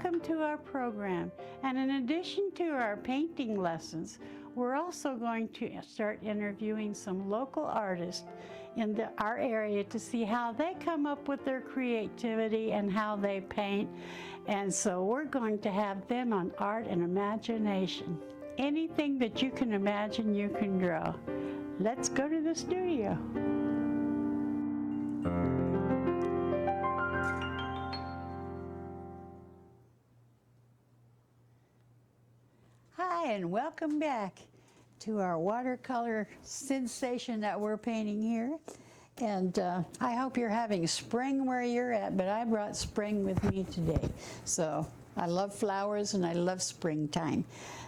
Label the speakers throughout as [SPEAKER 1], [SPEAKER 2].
[SPEAKER 1] welcome to our program. And in addition to our painting lessons, we're also going to start interviewing some local artists in our area to see how they come up with their creativity and how they paint. And so we're going to have them on art and imagination. Anything that you can imagine, you can draw. Let's go to the studio. Hi, and welcome back to our watercolor sensation that we're painting here. And I hope you're having spring where you're at, but I brought spring with me today. So I love flowers and I love springtime,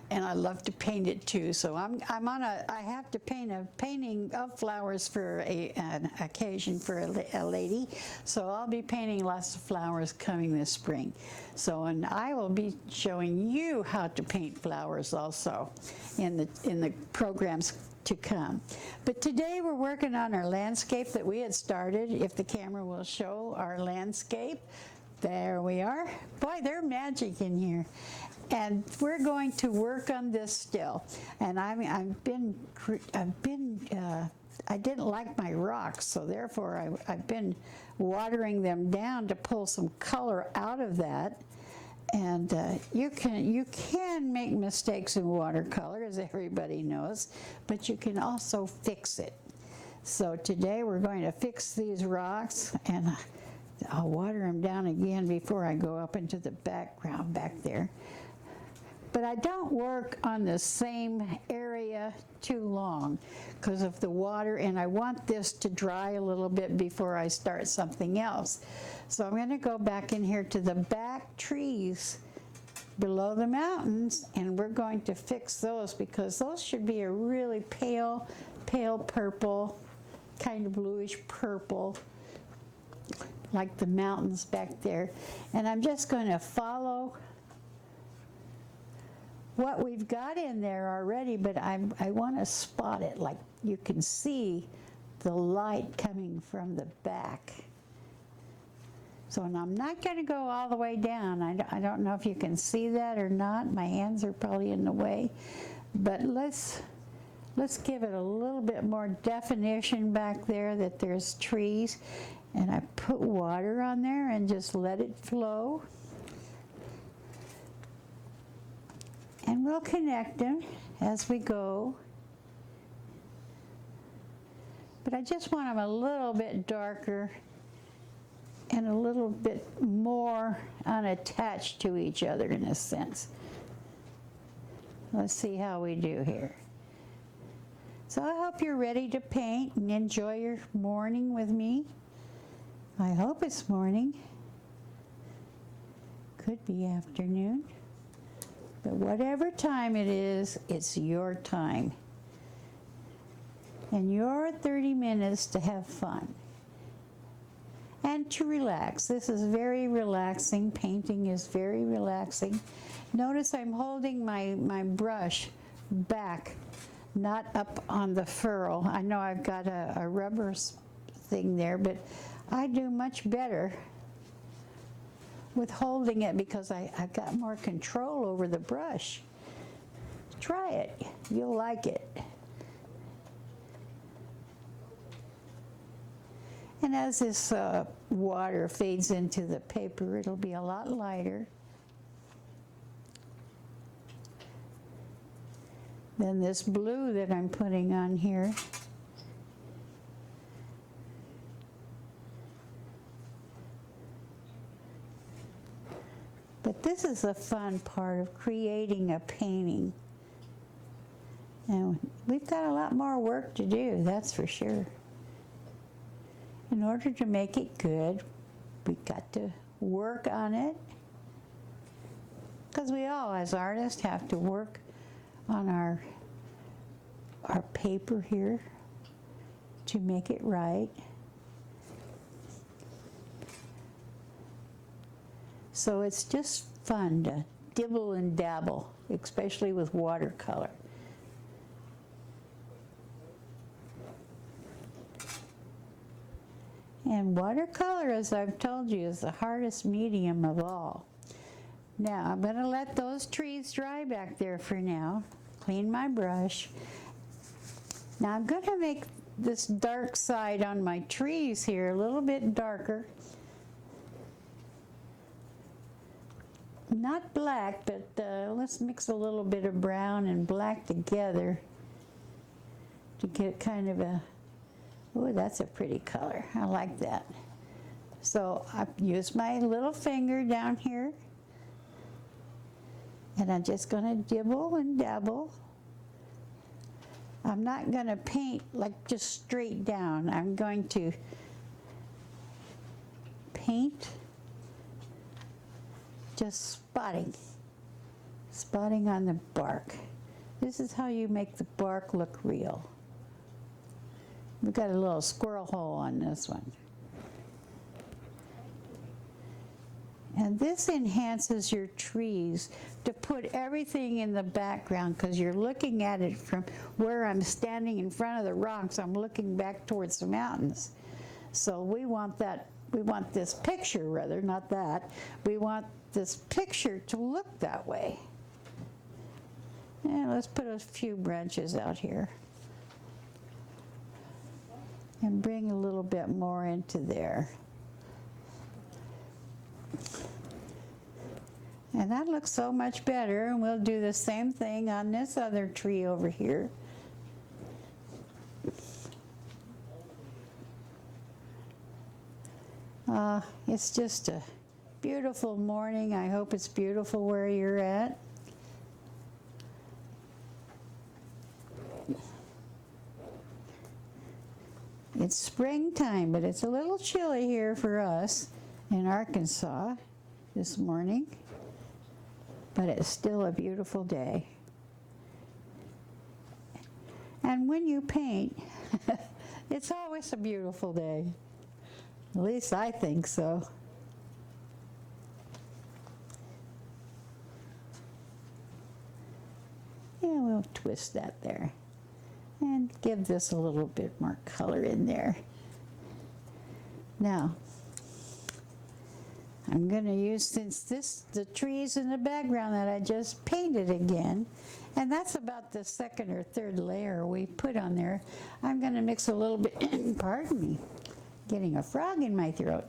[SPEAKER 1] and I love to paint it too. So I have to paint a painting of flowers for an occasion for a lady. So I'll be painting lots of flowers coming this spring. So, and I will be showing you how to paint flowers also in the programs to come. But today we're working on our landscape that we had started. If the camera will show our landscape. There we are. Boy, they're magic in here. And we're going to work on this still. And I didn't like my rocks, so therefore I've been watering them down to pull some color out of that. And you can make mistakes in watercolor, as everybody knows, but you can also fix it. So today we're going to fix these rocks, and I'll water them down again before I go up into the background back there. But I don't work on the same area too long because of the water, and I want this to dry a little bit before I start something else. So I'm going to go back in here to the back trees below the mountains, and we're going to fix those because those should be a really pale purple, kind of bluish purple, like the mountains back there. And I'm just going to follow what we've got in there already, but I want to spot it, like you can see the light coming from the back. So, and I'm not going to go all the way down. I don't know if you can see that or not. My hands are probably in the way. But let's give it a little bit more definition back there that there's trees. And I put water on there and just let it flow. And we'll connect them as we go. But I just want them a little bit darker and a little bit more unattached to each other in a sense. Let's see how we do here. So I hope you're ready to paint and enjoy your morning with me. I hope it's morning. Could be afternoon. But whatever time it is, it's your time. And your 30 minutes to have fun. And to relax. This is very relaxing. Painting is very relaxing. Notice I'm holding my brush back, not up on the furrow. I know I've got a rubber thing there, but I do much better with holding it because I've got more control over the brush. Try it. You'll like it. And as this water fades into the paper, it'll be a lot lighter. Then this blue that I'm putting on here. But this is the fun part of creating a painting. And we've got a lot more work to do, that's for sure. In order to make it good, we've got to work on it. Because we all, as artists, have to work on our paper here to make it right. So it's just fun to dibble and dabble, especially with watercolor. And watercolor, as I've told you, is the hardest medium of all. Now I'm going to let those trees dry back there for now. Clean my brush. Now I'm going to make this dark side on my trees here a little bit darker. Not black, but let's mix a little bit of brown and black together to get kind of a, oh, that's a pretty color. I like that. So I've used my little finger down here, and I'm just going to dibble and dabble. I'm not going to paint like just straight down. I'm going to paint just spotting on the bark. This is how you make the bark look real. We've got a little squirrel hole on this one. And this enhances your trees to put everything in the background, because you're looking at it from where I'm standing in front of the rocks. I'm looking back towards the mountains. So we want this picture, rather, not that. We want this picture to look that way. And let's put a few branches out here. And bring a little bit more into there. And that looks so much better, and we'll do the same thing on this other tree over here. It's just a beautiful morning. I hope it's beautiful where you're at. It's springtime, but it's a little chilly here for us in Arkansas this morning, but it's still a beautiful day. And when you paint, it's always a beautiful day. At least I think so. Yeah, we'll twist that there. And give this a little bit more color in there. Now, I'm going to use, since the trees in the background that I just painted again, and that's about the second or third layer we put on there, I'm going to mix a little bit, pardon me, getting a frog in my throat.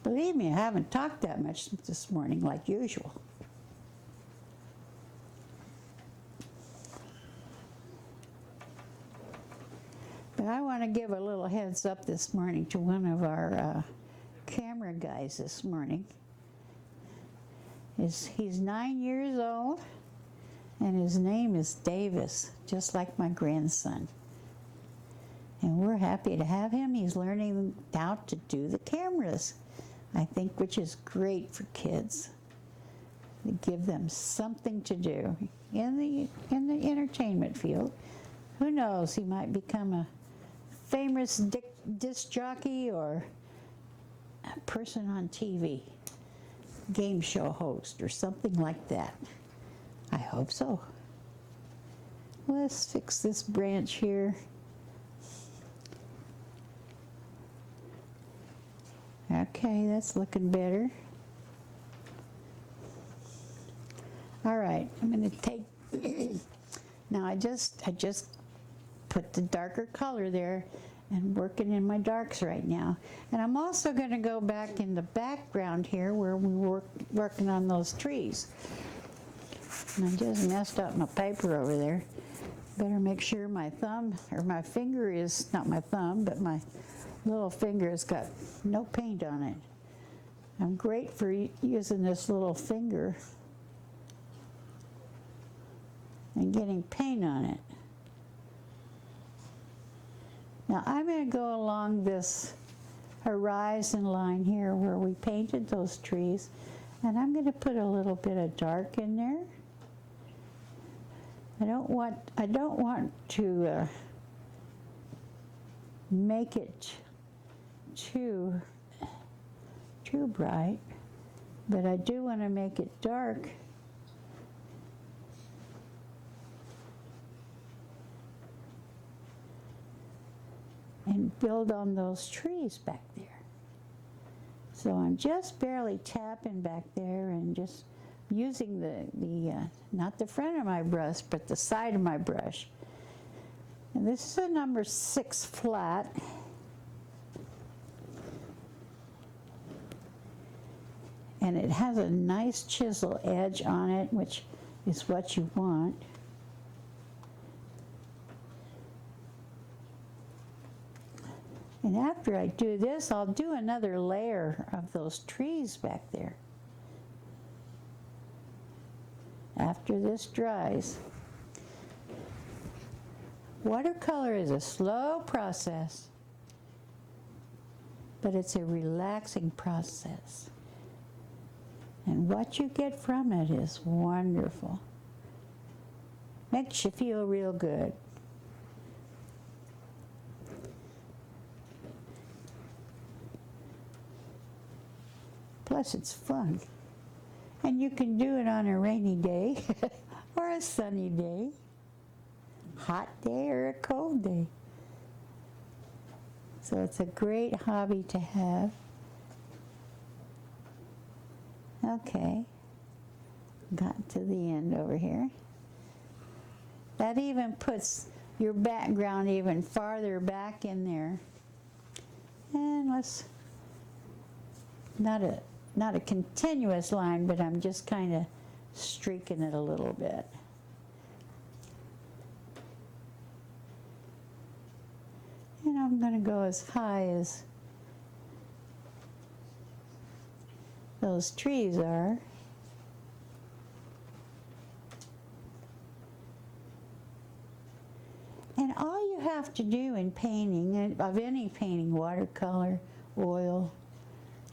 [SPEAKER 1] Believe me, I haven't talked that much this morning like usual. But I want to give a little heads up this morning to one of our camera guys this morning. He's 9 years old, and his name is Davis, just like my grandson. And we're happy to have him. He's learning how to do the cameras, I think, which is great for kids. To give them something to do in the entertainment field. Who knows, he might become a famous disc jockey or a person on TV, game show host or something like that. I hope so. Let's fix this branch here. Okay, that's looking better. All right, I'm going to take, now I just put the darker color there and working in my darks right now. And I'm also going to go back in the background here where we were working on those trees. And I just messed up my paper over there. Better make sure my thumb, or my finger is, not my thumb, but my little finger has got no paint on it. I'm great for using this little finger and getting paint on it. Now I'm going to go along this horizon line here where we painted those trees, and I'm going to put a little bit of dark in there. I don't want to make it too bright, but I do want to make it dark. And build on those trees back there. So I'm just barely tapping back there and just using not the front of my brush, but the side of my brush. And this is a number 6 flat. And it has a nice chisel edge on it, which is what you want. And after I do this, I'll do another layer of those trees back there. After this dries. Watercolor is a slow process, but it's a relaxing process. And what you get from it is wonderful. Makes you feel real good. Plus it's fun. And you can do it on a rainy day or a sunny day, hot day or a cold day. So it's a great hobby to have. Okay, got to the end over here. That even puts your background even farther back in there. And let's, not a continuous line, but I'm just kind of streaking it a little bit. And I'm going to go as high as those trees are. And all you have to do in painting, of any painting, watercolor, oil,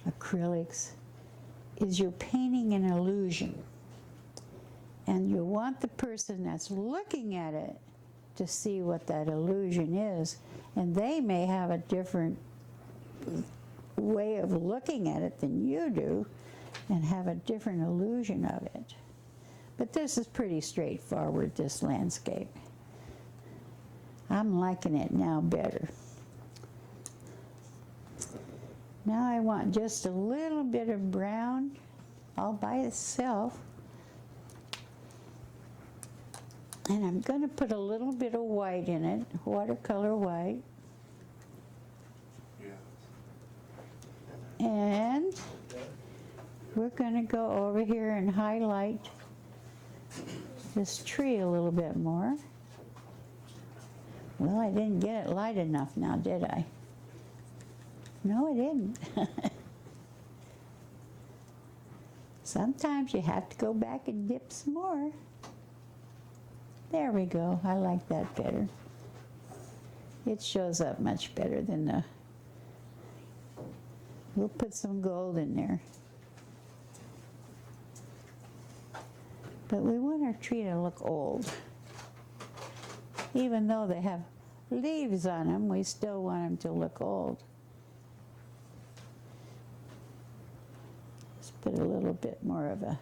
[SPEAKER 1] acrylics, is you're painting an illusion. And you want the person that's looking at it to see what that illusion is. And they may have a different way of looking at it than you do and have a different illusion of it. But this is pretty straightforward, this landscape. I'm liking it now better. Now I want just a little bit of brown all by itself. And I'm going to put a little bit of white in it, watercolor white. And we're going to go over here and highlight this tree a little bit more. Well, I didn't get it light enough now, did I? No, I didn't. Sometimes you have to go back and dip some more. There we go. I like that better. It shows up much better than the... We'll put some gold in there. But we want our tree to look old. Even though they have leaves on them, we still want them to look old. Let's put a little bit more of a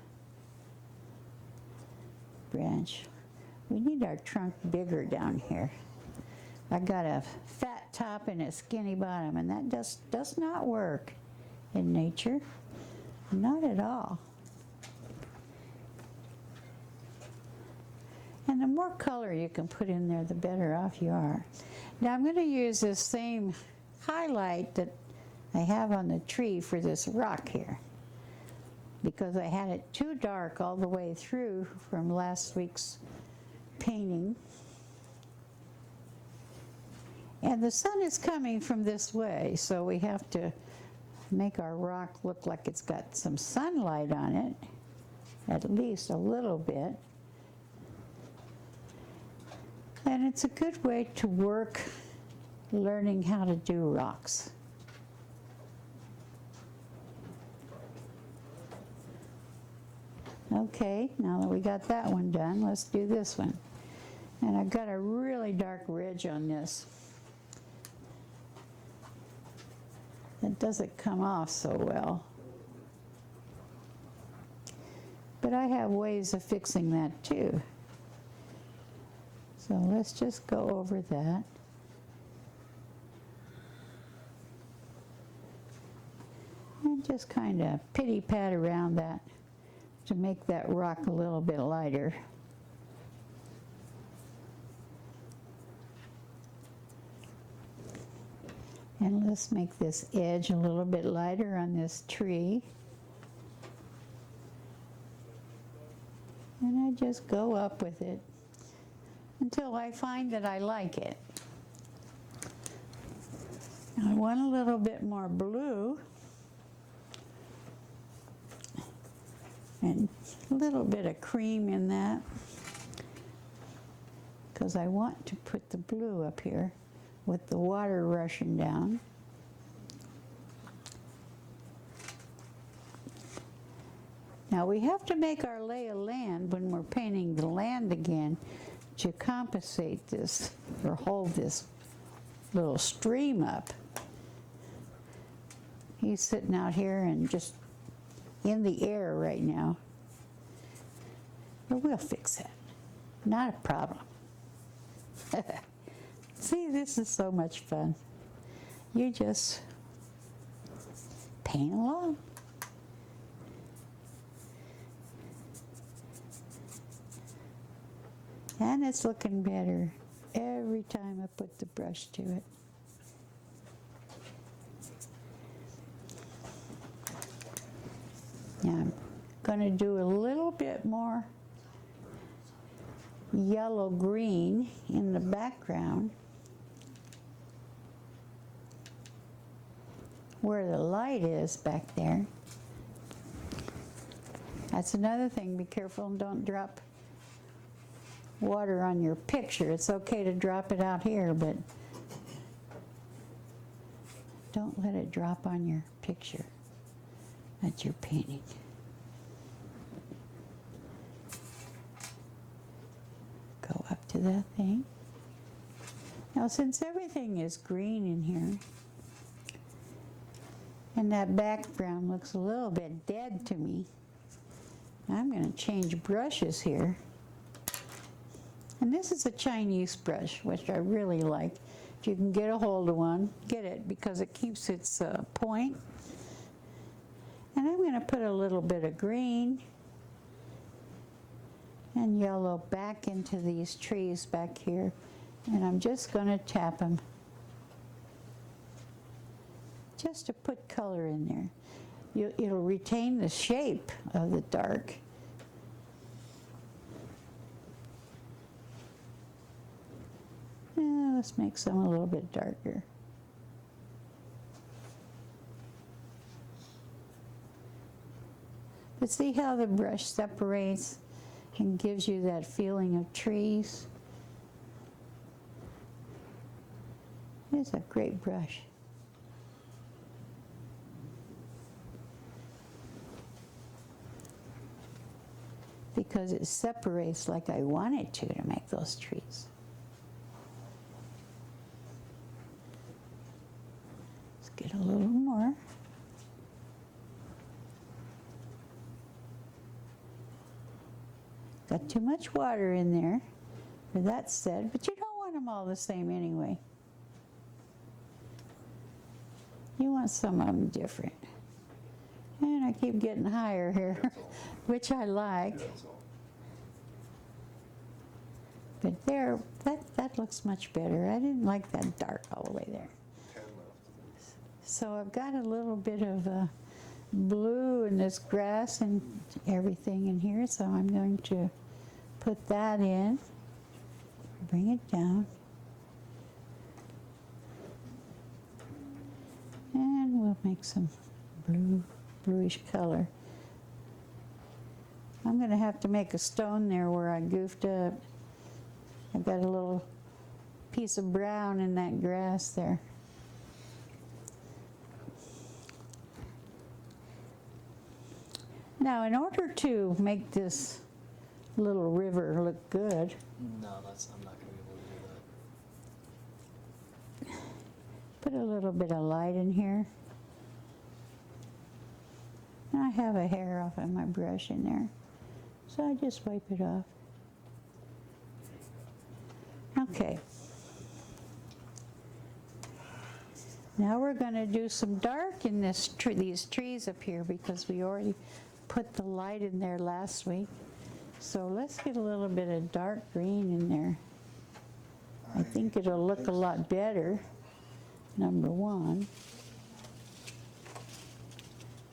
[SPEAKER 1] branch. We need our trunk bigger down here. I got a fat top and a skinny bottom, and that does not work in nature. Not at all. And the more color you can put in there, the better off you are. Now I'm going to use this same highlight that I have on the tree for this rock here, because I had it too dark all the way through from last week's painting. And the sun is coming from this way, so we have to make our rock look like it's got some sunlight on it, at least a little bit. And it's a good way to work learning how to do rocks. Okay, now that we got that one done, let's do this one. And I've got a really dark ridge on this. It doesn't come off so well. But I have ways of fixing that too. So let's just go over that. And just kind of pity pat around that to make that rock a little bit lighter. And let's make this edge a little bit lighter on this tree. And I just go up with it until I find that I like it. I want a little bit more blue and a little bit of cream in that because I want to put the blue up here with the water rushing down. Now we have to make our lay of land when we're painting the land again to compensate this or hold this little stream up. He's sitting out here and just in the air right now. But we'll fix that. Not a problem. See, this is so much fun. You just paint along. And it's looking better every time I put the brush to it. Now I'm going to do a little bit more yellow-green in the background where the light is back there. That's another thing, be careful and don't drop water on your picture. It's okay to drop it out here, but don't let it drop on your picture that you're painting. Go up to that thing. Now, since everything is green in here, and that background looks a little bit dead to me, I'm going to change brushes here. And this is a Chinese brush, which I really like. If you can get a hold of one, get it, because it keeps its point. And I'm going to put a little bit of green and yellow back into these trees back here. And I'm just going to tap them just to put color in there. It'll retain the shape of the dark. Yeah, let's make some a little bit darker. But see how the brush separates and gives you that feeling of trees? It's a great brush. Because it separates like I want it to make those trees. Let's get a little more. Got too much water in there, for that said, but you don't want them all the same anyway. You want some of them different. And I keep getting higher here, which I like. But there, that looks much better. I didn't like that dark all the way there. So I've got a little bit of blue in this grass and everything in here, so I'm going to put that in, bring it down, and we'll make some bluish color. I'm going to have to make a stone there where I goofed up. I've got a little piece of brown in that grass there. Now, in order to make this little river look good,
[SPEAKER 2] I'm not going to be able to do that.
[SPEAKER 1] put a little bit of light in here. And I have a hair off of my brush in there, so I just wipe it off. Okay. Now we're going to do some dark in these trees up here because we already put the light in there last week. So let's get a little bit of dark green in there. I think it'll look a lot better, number one.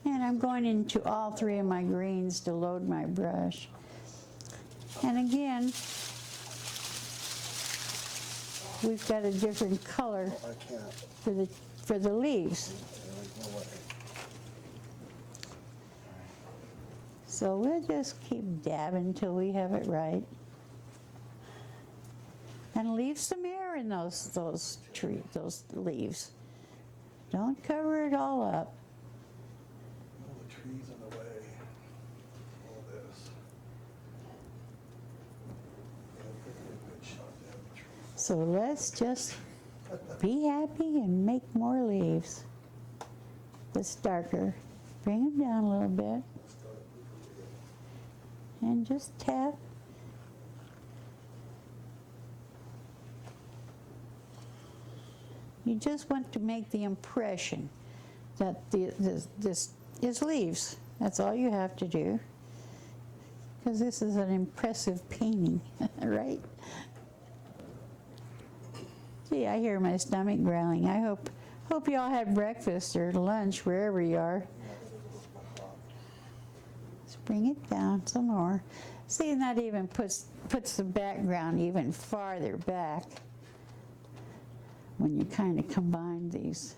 [SPEAKER 1] And I'm going into all three of my greens to load my brush. And again, we've got a different color for the leaves. So we'll just keep dabbing until we have it right. And leave some air in those leaves. Don't cover it all up.
[SPEAKER 3] All the trees in the way. All this. Yeah, it'd be a good shot to have the trees.
[SPEAKER 1] So let's just be happy and make more leaves. This darker. Bring them down a little bit. And just tap. You just want to make the impression that this is leaves. That's all you have to do. Because this is an impressive painting, right? Gee, I hear my stomach growling. I hope you all had breakfast or lunch wherever you are. Let's bring it down some more. See, and that even puts the background even farther back when you kind of combine these.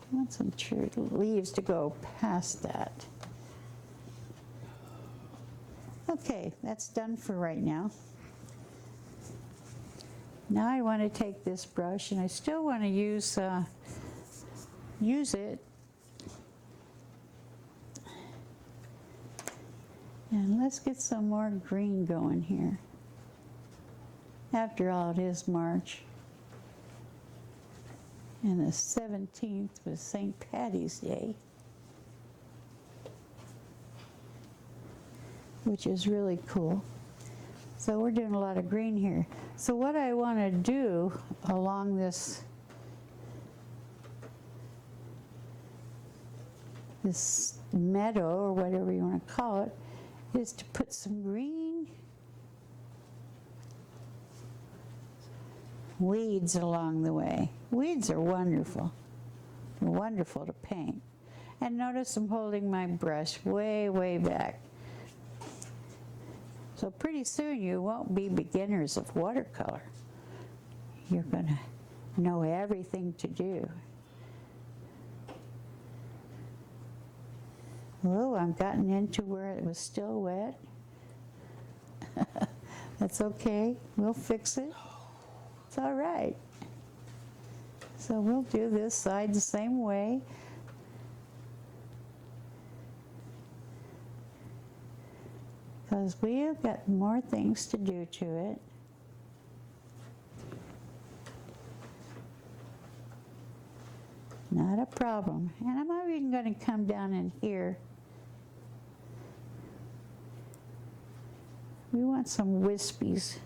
[SPEAKER 1] I want some true leaves to go past that. Okay, that's done for right now. Now I want to take this brush, and I still want to use it. And let's get some more green going here. After all, it is March. And the 17th was St. Patty's Day, which is really cool. So we're doing a lot of green here. So what I want to do along this meadow, or whatever you want to call it, is to put some green weeds along the way. Weeds are wonderful. They're wonderful to paint. And notice I'm holding my brush way, way back. So pretty soon you won't be beginners of watercolor. You're going to know everything to do. Oh, I've gotten into where it was still wet. That's okay. We'll fix it. It's all right. So we'll do this side the same way. Because we've got more things to do to it. Not a problem. And I'm even going to come down in here. We want some wispies.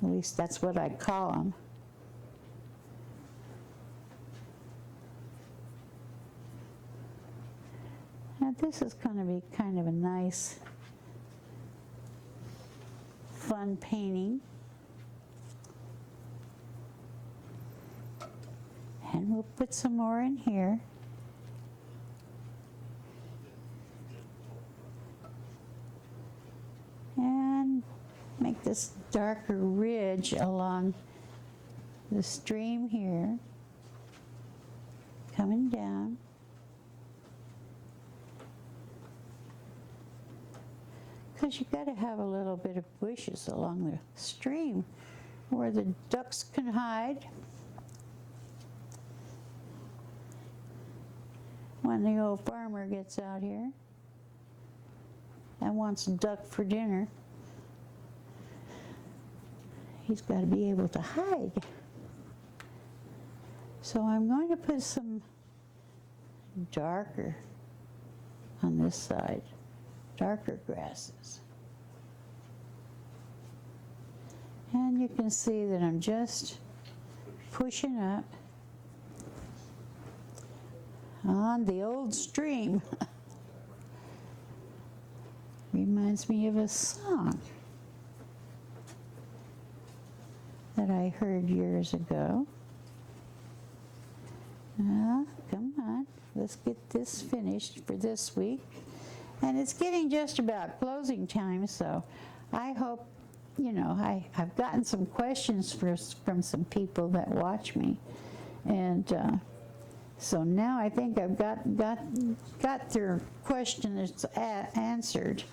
[SPEAKER 1] At least that's what I call them. Now this is going to be kind of a nice, fun painting. And we'll put some more in here. And make this darker ridge along the stream here, coming down. Because you got to have a little bit of bushes along the stream where the ducks can hide when the old farmer gets out here and wants duck for dinner. He's got to be able to hide. So I'm going to put some darker on this side, darker grasses. And you can see that I'm just pushing up on the old stream. Reminds me of a song that I heard years ago. Come on, let's get this finished for this week. And it's getting just about closing time, so I hope, you know, I've gotten some questions from some people that watch me. And so now I think I've got their questions answered.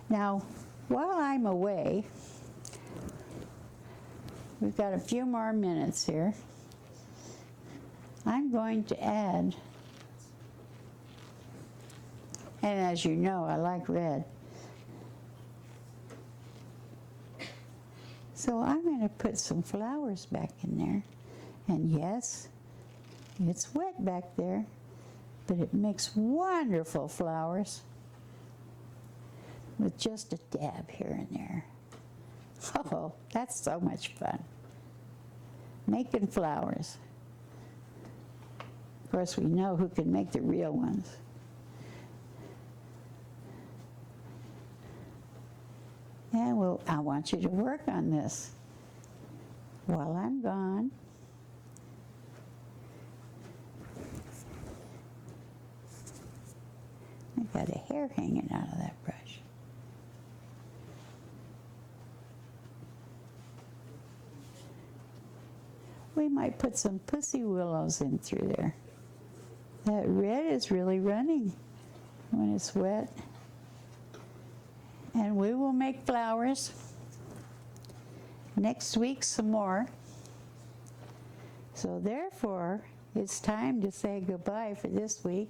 [SPEAKER 1] Now, while I'm away, we've got a few more minutes here. I'm going to add, and as you know, I like red. So I'm going to put some flowers back in there. And yes, it's wet back there, but it makes wonderful flowers with just a dab here and there. Oh, that's so much fun. Making flowers. Of course, we know who can make the real ones. And well, I want you to work on this while I'm gone. I've got a hair hanging out of that brush. We might put some pussy willows in through there. That red is really running when it's wet. And we will make flowers. Next week, some more. So therefore, it's time to say goodbye for this week.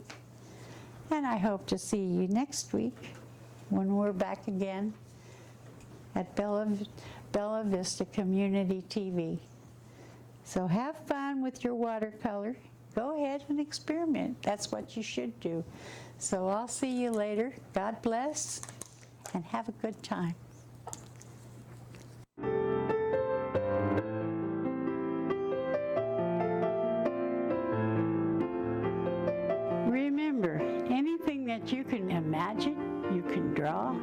[SPEAKER 1] And I hope to see you next week when we're back again at Bella Vista Community TV. So have fun with your watercolor. Go ahead and experiment. That's what you should do. So I'll see you later. God bless, and have a good time. Remember, anything that you can imagine, you can draw.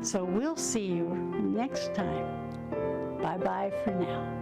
[SPEAKER 1] So we'll see you next time. Bye-bye for now.